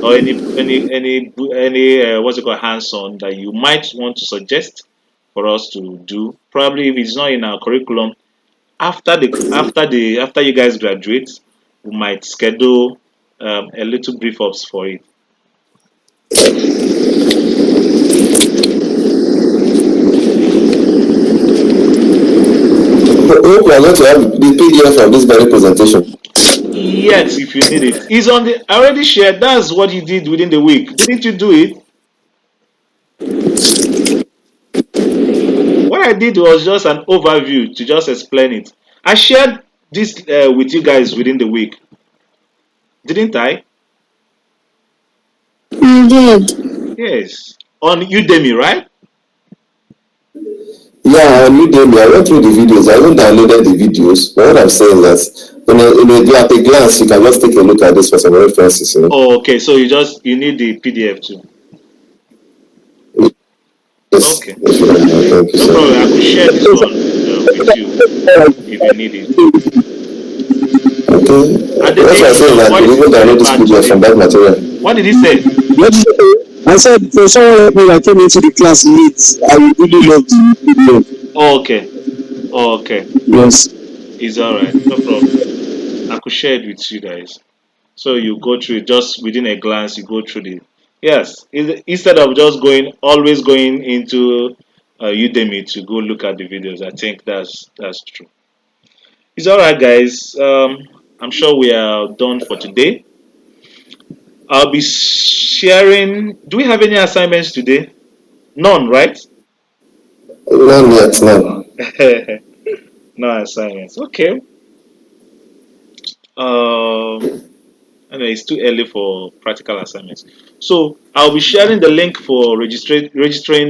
or any what's it called hands-on that you might want to suggest for us to do? Probably if it's not in our curriculum, after you guys graduate, we might schedule a little brief ups for it. Hope we are going to have the PDF of this very presentation. Yes, if you need it. It's on the I already shared. That's what you did within the week. Didn't you do it? What I did was just an overview to just explain it. I shared this with you guys within the week, didn't I? You did. Yes. On Udemy, right? Yeah, I need them. I went through the videos. I haven't downloaded the videos, but what I'm saying is that at a glance, you can just take a look at this for some references. Oh, okay. So you need the PDF too. Yes, Okay. if you don't mind. Thank you, No problem. I sir. could share this one with you if you need it. Okay. And What I'm saying is your that you voice even is very download this bad PDF from today. that material. What did he say? What did you say? I said for someone like me that came into the class late, I would really love the video. Oh, okay. Oh, okay. Yes. It's all right. No problem. I could share it with you guys. So you go through it just within a glance. You go through the yes. Instead of just always going into Udemy to go look at the videos. I think that's true. It's all right, guys. I'm sure we are done for today. I'll be sharing. Do we have any assignments today? None, right? None yet, none. No assignments. Okay. Anyway, it's too early for practical assignments. So I'll be sharing the link for registering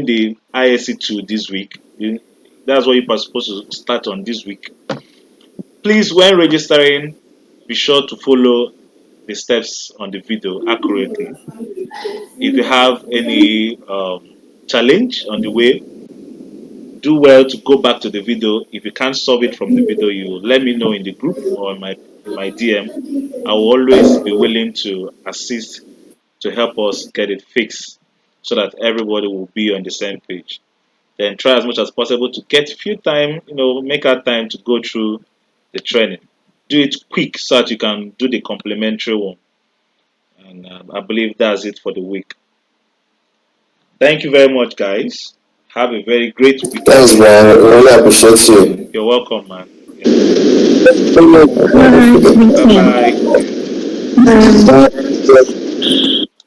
the ISC2 this week. That's what you're supposed to start on this week. Please, when registering, be sure to follow the steps on the video accurately. If you have any challenge on the way, do well to go back to the video. If you can't solve it from the video, you let me know in the group or in my DM. I will always be willing to assist to help us get it fixed so that everybody will be on the same page. Then try as much as possible to get few time, make out time to go through the training. Do it quick so that you can do the complementary one. And I believe that's it for the week. Thank you very much, guys. Have a very great weekend. Thanks, man. Really appreciate you. You're welcome, man. Yeah. All right, Bye okay. bye. Bye. Yeah.